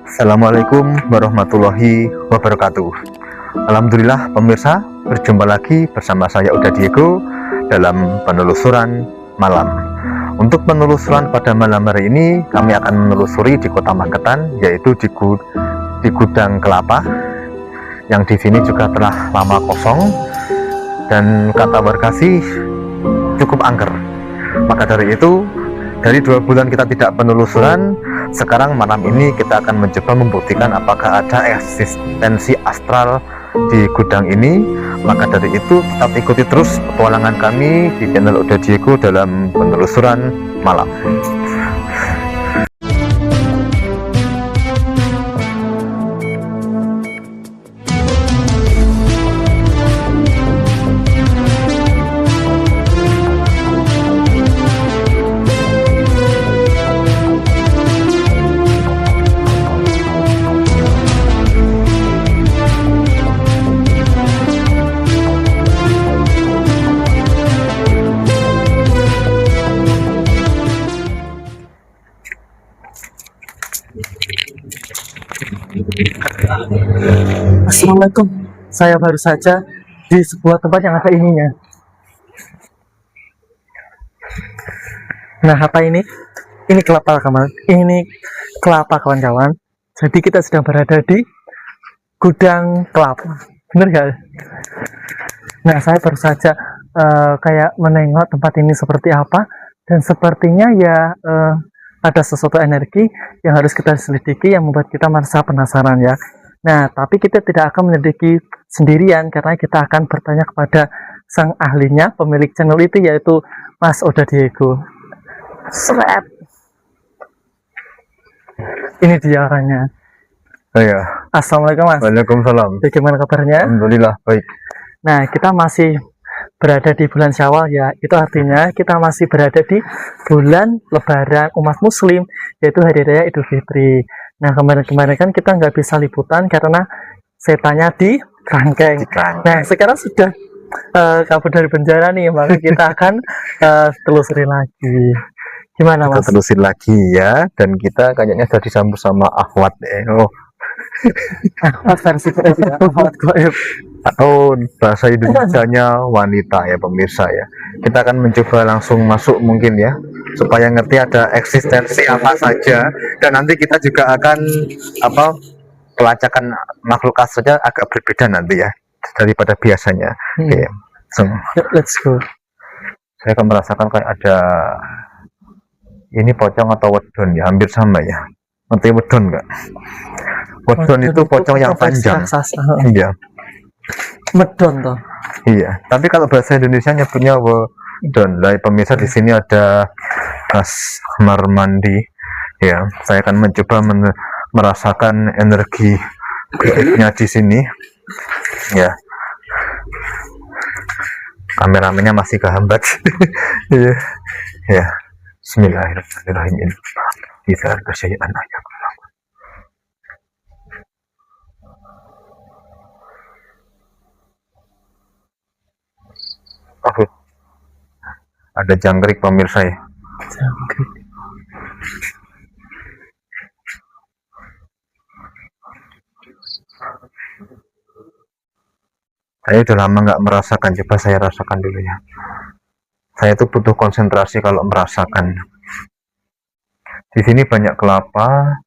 Assalamualaikum warahmatullahi wabarakatuh. Alhamdulillah pemirsa, berjumpa lagi bersama saya Uda Diego dalam penelusuran malam. Untuk penelusuran pada malam hari ini, kami akan menelusuri di Kota Magetan, yaitu di gudang kelapa yang di sini juga telah lama kosong dan kata warga sih cukup angker. Maka dari itu, dari 2 bulan kita tidak penelusuran, sekarang malam ini kita akan mencoba membuktikan apakah ada eksistensi astral di gudang ini. Maka dari itu, tetap ikuti terus petualangan kami di channel Uda Diego dalam penelusuran malam. Assalamualaikum, saya baru saja di sebuah tempat yang ada ininya. Nah, apa ini? Ini kelapa kawan-kawan. Jadi kita sedang berada di gudang kelapa, bener gak? Nah, saya baru saja kayak menengok tempat ini seperti apa, dan sepertinya ya ada sesuatu energi yang harus kita selidiki yang membuat kita merasa penasaran ya. Nah, tapi kita tidak akan menyelidiki sendirian karena kita akan bertanya kepada sang ahlinya, pemilik channel itu, yaitu Mas Uda Diego. Seret. Ini dia orangnya. Oh ya. Assalamualaikum Mas. Waalaikumsalam. Bagaimana kabarnya? Alhamdulillah baik. Nah, kita masih berada di bulan Syawal ya. Itu artinya kita masih berada di bulan Lebaran umat Muslim, yaitu Hari Raya Idul Fitri. Nah, kemarin-kemarin kan kita nggak bisa liputan karena setannya di kerangkeng. Nah, sekarang sudah kabur dari penjara nih, maka kita akan telusuri lagi. Gimana Mas? Kita telusuri lagi ya, dan kita kayaknya sudah disambut sama akhwat oh. Akhwat versi kita, akhwat goib. Atau bahasa Indonesianya wanita ya pemirsa ya. Kita akan mencoba langsung masuk mungkin ya, supaya ngerti ada eksistensi apa saja, dan nanti kita juga akan pelacakan makhluk saja agak berbeda nanti ya daripada biasanya. Oke, so, let's go. saya akan merasakan kayak ada ini pocong atau wedon ya, hampir sama ya. Ngerti wedon nggak? Wedon itu pocong yang panjang. Iya. Medon toh. Iya, tapi kalau bahasa Indonesia nyebutnya wedon. Lah pemirsa, di sini ada kamar mandi. Ya, saya akan mencoba merasakan energi gaibnya di sini. Ya. Kameramennya masih kehambat. Iya. Ya. Bismillahirrahmanirrahim. Bisa kesyai'an ayat. Ada jangkrik pemirsa ya. Jangkrik. Saya udah lama nggak merasakan, coba saya rasakan dulu ya. Saya tuh butuh konsentrasi kalau merasakan. Di sini banyak kelapa,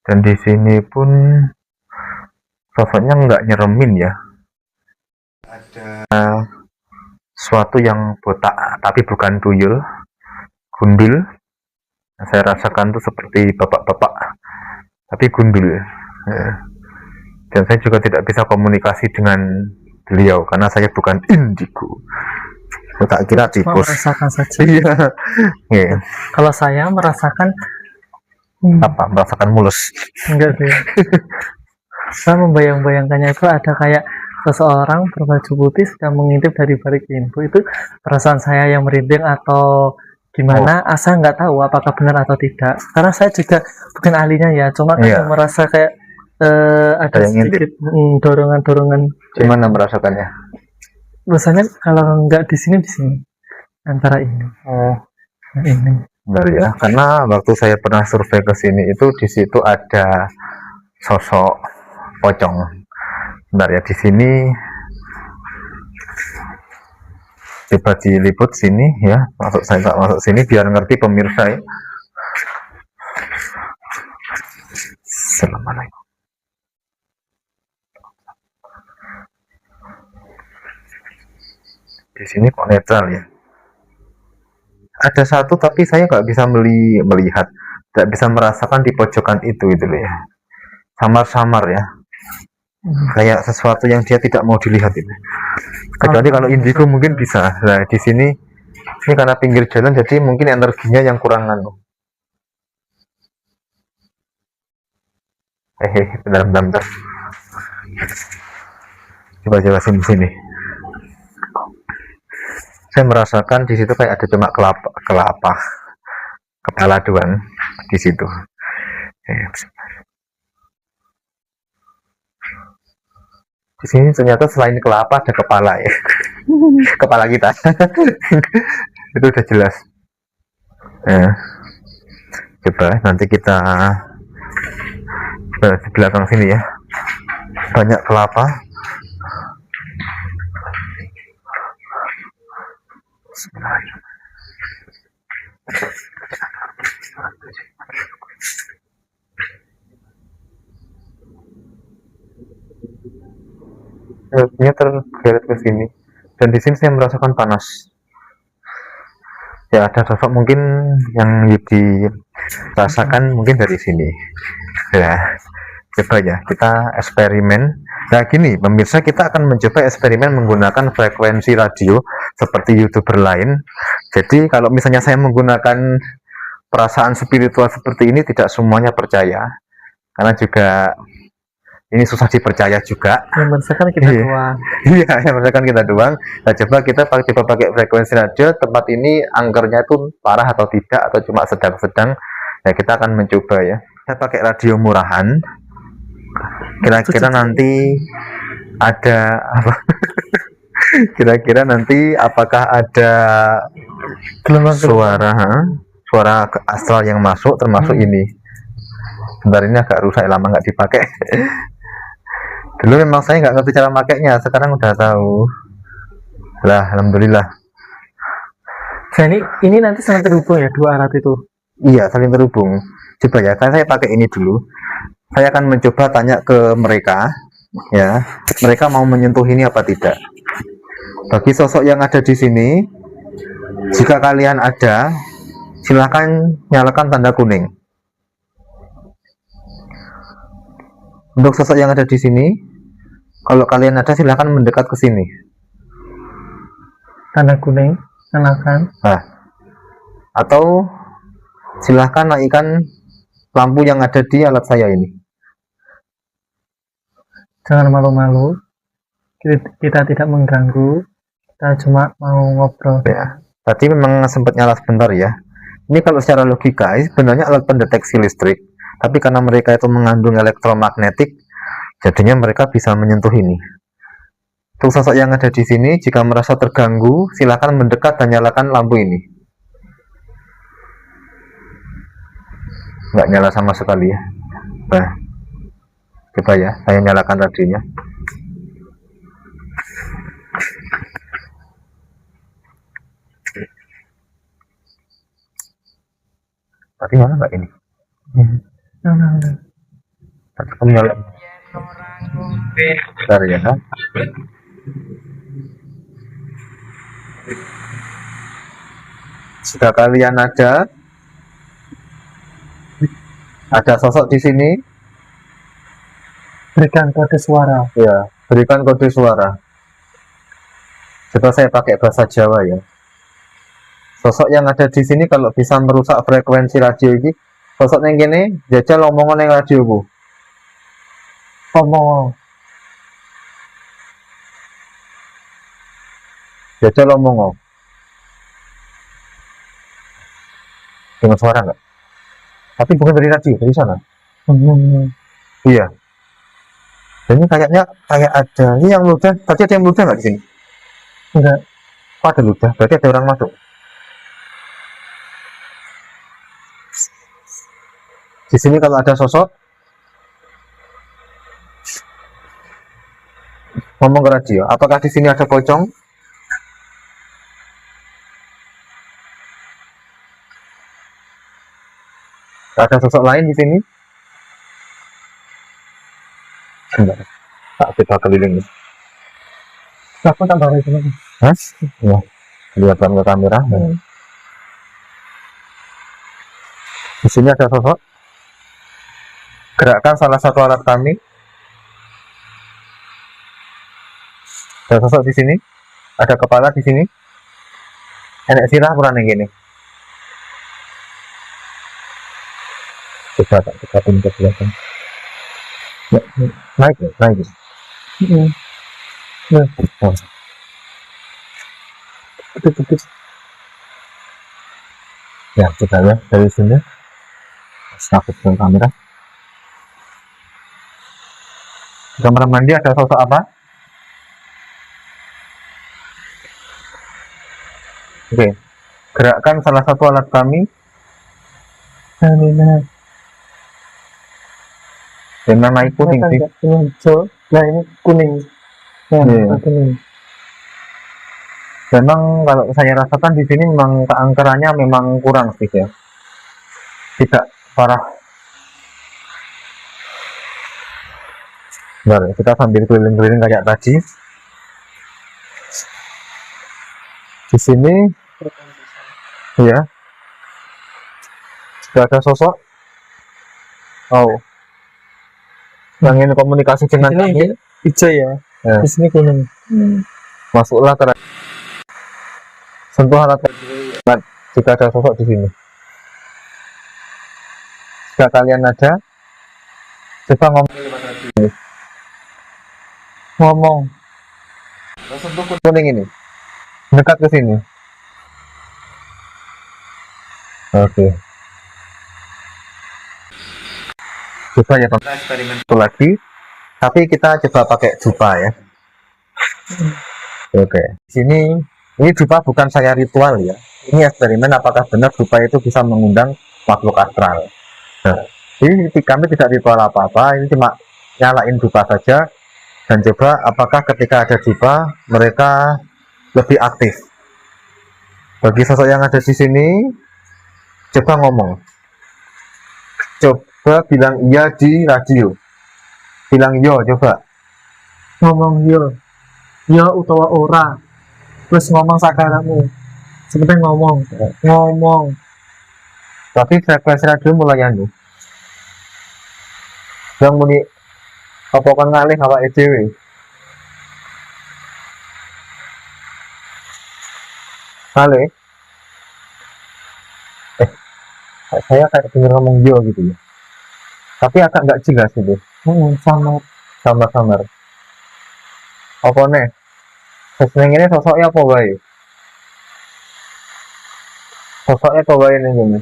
dan di sini pun sosoknya nggak nyeremin ya. Ada suatu yang botak tapi bukan tuyul, gundul. Saya rasakan tuh seperti bapak-bapak tapi gundul. Dan saya juga tidak bisa komunikasi dengan beliau karena saya bukan indigo. Tak kira tikus. Merasakan saja. Iya. Yeah. Kalau saya merasakan apa? Merasakan mulus. Enggak sih. Saya membayang-bayangkannya itu ada kayak seseorang berbaju putih sedang mengintip dari balik pintu. Itu perasaan saya yang merinding atau gimana? Saya nggak tahu apakah benar atau tidak. Karena saya juga bukan ahlinya ya, cuma kan merasa kayak ada Kayak ngintip. sedikit dorongan-dorongan. Gimana merasakannya? Biasanya kalau nggak di sini antara ini. Ini. Benar ya, karena waktu saya pernah survei ke sini itu di situ ada sosok pocong. Bentar ya, di sini coba diliput sini ya, saya tak masuk sini biar ngerti pemirsa ya. Assalamualaikum. Di sini kok netral ya. Ada satu tapi saya nggak bisa melihat, nggak bisa merasakan di pojokan itu loh ya. Samar-samar ya. Kayak sesuatu yang dia tidak mau dilihat itu. Kecuali kalau indigo mungkin bisa. Nah di sini ini karena pinggir jalan jadi mungkin energinya yang kurang anu. Bentar. Coba jelasin di sini. Saya merasakan di situ kayak ada cuma kepala doang di situ. Di sini ternyata selain kelapa ada kepala ya. Kepala kita. Itu udah jelas. Nah, coba nanti kita di belakang sini ya. Banyak kelapa. Energinya tergeret ke sini dan di sini saya merasakan panas ya, ada sosok mungkin yang dirasakan mungkin dari sini ya. Coba ya kita eksperimen. Nah gini pemirsa, kita akan mencoba eksperimen menggunakan frekuensi radio seperti YouTuber lain. Jadi kalau misalnya saya menggunakan perasaan spiritual seperti ini, tidak semuanya percaya karena juga ini susah dipercaya juga. Yang merasakan kita doang. Iya, yang merasakan kita doang. Nah, coba kita coba pakai frekuensi radio. Tempat ini angkernya itu parah atau tidak, atau cuma sedang-sedang. Ya, kita akan mencoba ya. Saya pakai radio murahan. Kira-kira nanti ada apa? Kira-kira nanti apakah ada suara astral yang masuk, termasuk ini. Bentar, ini agak rusak, lama nggak dipakai. Dulu memang saya nggak ngerti cara makainya, sekarang udah tahu. Lah, alhamdulillah. Nah, ini nanti saling terhubung ya, dua alat itu. Iya, saling terhubung. Coba ya, kan saya pakai ini dulu. Saya akan mencoba tanya ke mereka, ya, mereka mau menyentuh ini apa tidak. Bagi sosok yang ada di sini, jika kalian ada, silakan nyalakan tanda kuning. Untuk sosok yang ada di sini, kalau kalian ada silahkan mendekat ke sini. Tanda kuning, nyalakan. Nah, atau silahkan naikkan lampu yang ada di alat saya ini. Jangan malu-malu. Kita tidak mengganggu. Kita cuma mau ngobrol. Ya, tadi memang sempat nyala sebentar ya. Ini kalau secara logika, sebenarnya alat pendeteksi listrik. Tapi karena mereka itu mengandung elektromagnetik, jadinya mereka bisa menyentuh ini. Untuk sosok yang ada di sini, jika merasa terganggu, silakan mendekat dan nyalakan lampu ini. Nggak nyala sama sekali ya. Nah, coba ya, saya nyalakan radionya. Tapi mana nggak ini? Tapi kamu nyala. Bentar ya kan? Jika kalian ada sosok di sini, Berikan kode suara. ya, berikan kode suara. Coba saya pakai bahasa Jawa ya. Sosok yang ada di sini kalau bisa merusak frekuensi radio ini, sosok yang gini, jajal omongan yang radio bu. Ngomong. Jajal omong. Dengan suara nggak? Tapi bukan dari radio, dari sana. Iya. Ini kayaknya kayak ada ini yang ludah. Tadi ada yang ludah nggak di sini? Enggak. Oh, ada ludah. Berarti ada orang masuk. Di sini kalau ada sosok ngomong ke radio. Apakah di sini ada pocong? Ada sosok lain di sini? Enggak. Tak kita keliling. Aku tak bawa itu lagi. Hah? Ya. Kelihatan ke kamera. Di sini ada sosok. Gerakkan salah satu alat kami. Ada sosok di sini. Ada kepala di sini. Enak sirah kurang yang gini. Coba tak dekatin ke belakang. Ya, naik ya, naik. Nah, Oh. betul. Ya, kita lihat dari sini. Takut ke kamera. Di kamar mandi ada sosok apa? Oke, gerakkan salah satu alat kami Nah, dengan naik kuning sih. ini hijau. Nah, ini kuning. Nah, Iya. kuning. Memang kalau saya rasakan di sini memang keangkerannya memang kurang sih ya. Tidak parah. Bentar, kita sambil keliling-keliling kayak tadi. Di sini, ya, sudah ada sosok. Oh, yang ingin komunikasi dengan Ini kami, hijau ya. ya. Di sini kuning. Masuklah ke sentuh alat jika ada sosok di sini. Jika kalian ada, coba ngomong. Sentuh kuning ini, dekat ke sini. Oke. Coba ya Pak, eksperimen itu lagi. Tapi kita coba pakai dupa ya. Oke. Di sini ini dupa bukan saya ritual ya. Ini eksperimen apakah benar dupa itu bisa mengundang makhluk astral. Nah, ini kami tidak ritual apa-apa. Ini cuma nyalain dupa saja dan coba apakah ketika ada dupa mereka lebih aktif. Bagi sosok yang ada di sini, coba ngomong. Coba bilang iya di radio. Bilang yo, coba. Ngomong yo. Yo utawa ora. Terus ngomong sakaramu. Sebenarnya ngomong. Tapi frekuensi radio mulai anu. Yang muni apa kan ngalih awak dhewe. Ngalih. Saya kayak denger ngomong yo gitu ya. Tapi agak nggak jelas itu. Samar-samar. Apa nih? Seneng ini sosoknya apa wae? Sosoknya apa wae nih ini?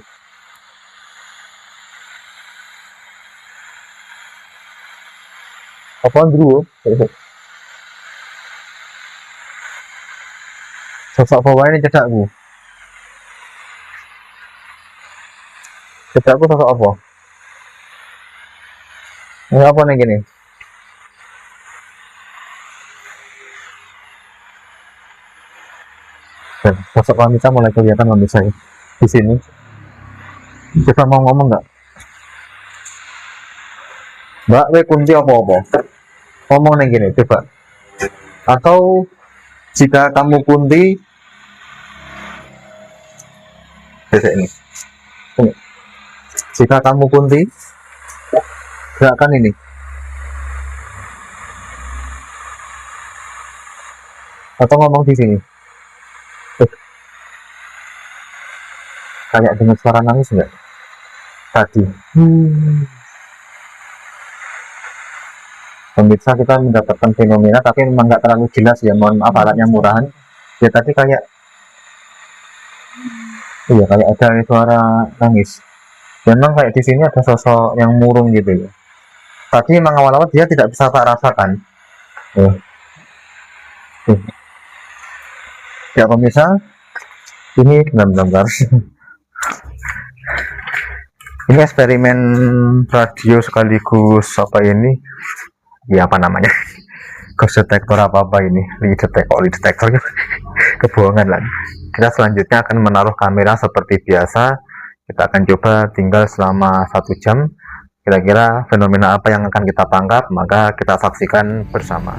Apa Andrew? Sosok apa wae nih cedakku? Cedakku sosok apa? Ini apa nih gini? Sosok wanita mulai kelihatan wanita saya di sini. Coba mau ngomong nggak? Mbak, we kunci apa-apa? Ngomong nih gini, coba. Atau jika kamu kunti, biasa ini. Jika kamu kunti, gerakan ini. Atau ngomong di sini. Kayak dengar suara nangis enggak? Tadi. Pemirsa kita mendapatkan fenomena tapi memang nggak terlalu jelas ya, mohon maaf alatnya murahan. Ya tadi kayak iya kayak ada suara nangis. Memang kayak di sini ada sosok yang murung gitu ya. Tadi memang awal-awal dia tidak bisa tak rasakan. Oh. Ya pemirsa, ini benar-benar ini eksperimen radio sekaligus apa ini? Ya apa namanya? Ghost detector apa ini? Lie detector kebohongan lah. Kita selanjutnya akan menaruh kamera seperti biasa. Kita akan coba tinggal selama 1 jam. Kira-kira fenomena apa yang akan kita tangkap, maka kita saksikan bersama.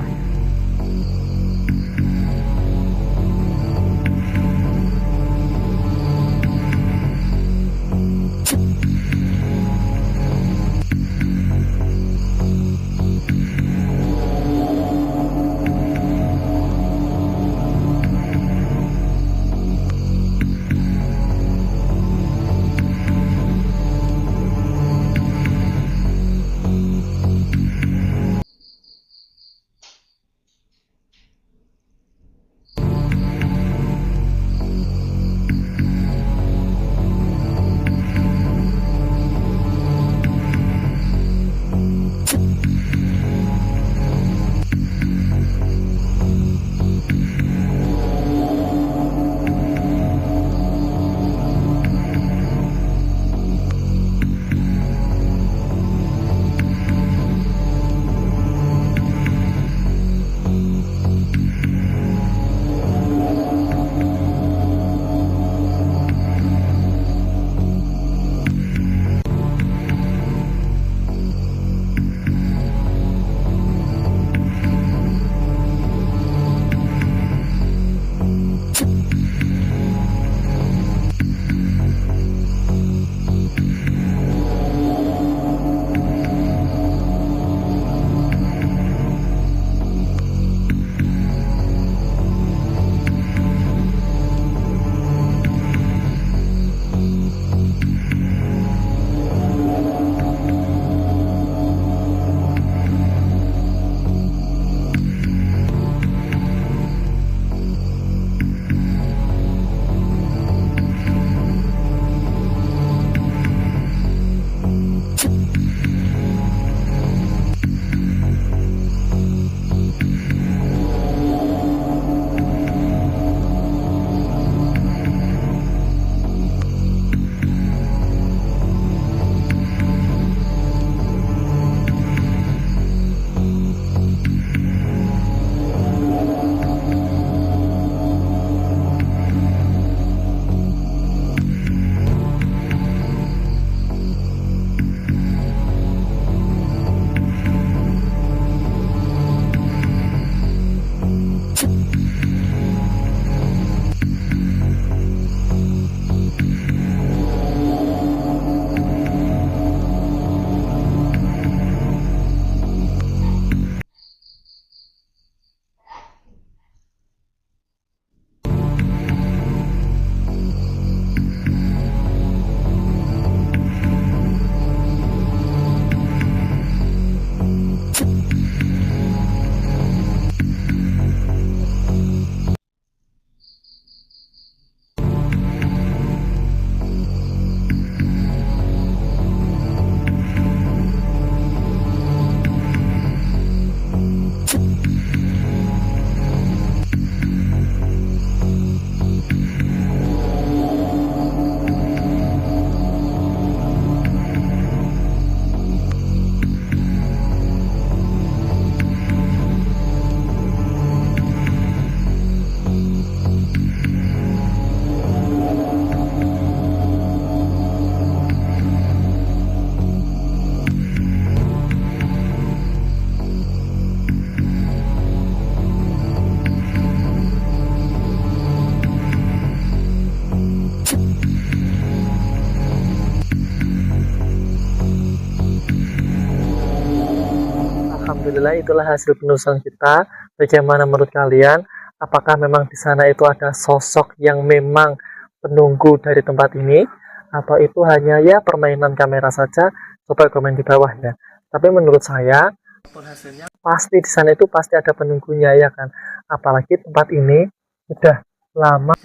Alhamdulillah, itulah hasil penelusuran kita. Bagaimana menurut kalian? Apakah memang di sana itu ada sosok yang memang penunggu dari tempat ini? Atau itu hanya ya permainan kamera saja? Coba komen di bawah ya. Tapi menurut saya, hasilnya pasti di sana itu pasti ada penunggunya ya kan. Apalagi tempat ini sudah lama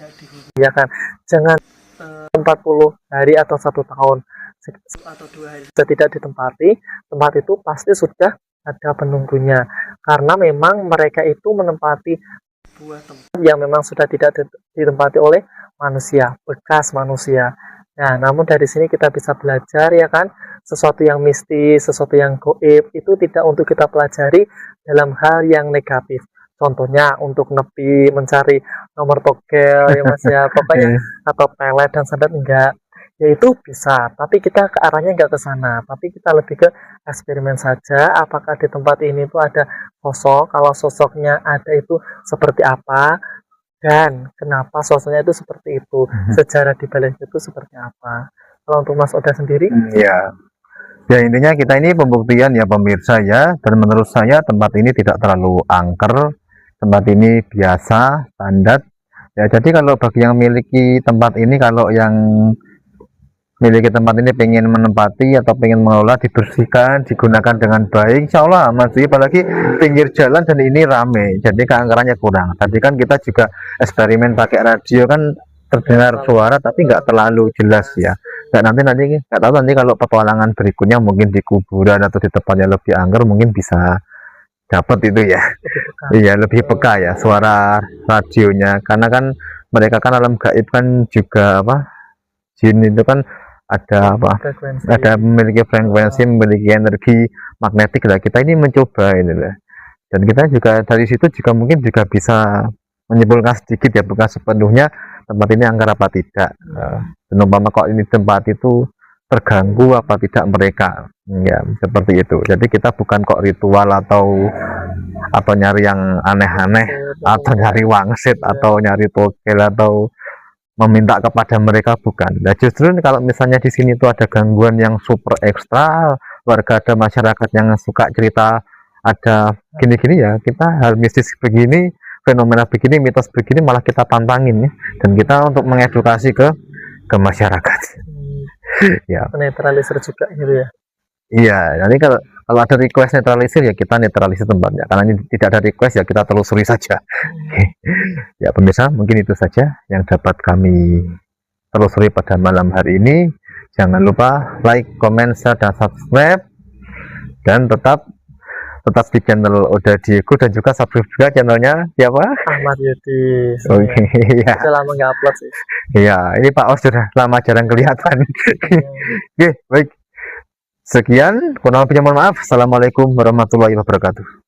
ya kan. Jangan 40 hari atau 1 tahun. atau 2 hari sudah tidak ditempati, tempat itu pasti sudah ada penunggunya, karena memang mereka itu menempati sebuah tempat yang memang sudah tidak ditempati oleh manusia, bekas manusia. Nah, namun dari sini kita bisa belajar ya kan, sesuatu yang mistis, sesuatu yang goib itu tidak untuk kita pelajari dalam hal yang negatif. Contohnya untuk nepi, mencari nomor togel ya Mas ya, pokoknya atau pelet dan santet enggak. Ya itu bisa, tapi kita ke arahnya enggak ke sana, tapi kita lebih ke eksperimen saja. Apakah di tempat ini tuh ada sosok? Kalau sosoknya ada itu seperti apa? Dan kenapa sosoknya itu seperti itu? Sejarah di balik itu seperti apa? Kalau untuk Mas Oda sendiri? Ya, ya intinya kita ini pembuktian ya pemirsa ya, dan menurut saya tempat ini tidak terlalu angker, tempat ini biasa, standar. Ya jadi kalau bagi yang memiliki tempat ini, kalau yang miliki tempat ini pengen menempati atau pengen mengelola, dibersihkan, digunakan dengan baik, insya Allah aman sih. Apalagi pinggir jalan dan ini rame, jadi keangkerannya kurang. Tadi kan kita juga eksperimen pakai radio kan terdengar suara tapi nggak terlalu jelas ya. Nanti nggak tahu nanti kalau petualangan berikutnya mungkin di kuburan atau di tempatnya lebih angker mungkin bisa dapat itu ya. Iya lebih peka ya suara radionya, karena kan mereka kan alam gaib kan juga apa, jin itu kan ada apa, Frekuensi. ada memiliki frekuensi, memiliki energi magnetik lah. Kita ini mencoba ini lah, dan kita juga dari situ juga mungkin juga bisa menyimpulkan sedikit ya, bukan sepenuhnya tempat ini angker apa tidak. Dan umpama kok ini tempat itu terganggu apa tidak mereka, ya seperti itu. Jadi kita bukan kok ritual atau nyari yang aneh-aneh atau nyari wangsit atau nyari togel atau meminta kepada mereka, bukan. Nah justru kalau misalnya di sini tuh ada gangguan yang super ekstra, warga ada masyarakat yang suka cerita ada gini-gini ya, kita hal mistis begini, fenomena begini, mitos begini malah kita pantangin ya, dan kita untuk mengedukasi ke masyarakat. Ya Netralisir juga gitu ya. iya, nanti kalau ada request netralisir ya kita netralisir tempatnya, karena ini tidak ada request ya kita telusuri saja. Ya pemirsa, mungkin itu saja yang dapat kami telusuri pada malam hari ini. Jangan lupa like, comment, share, dan subscribe, dan tetap di channel Oda Diego, dan juga subscribe juga channelnya siapa? Ahmad Yudi. Oke, ya. Sudah lama nggak upload sih. Iya, ini Pak Os sudah lama jarang kelihatan. Oke, baik. Sekian, kurang lebihnya mohon maaf. Assalamualaikum warahmatullahi wabarakatuh.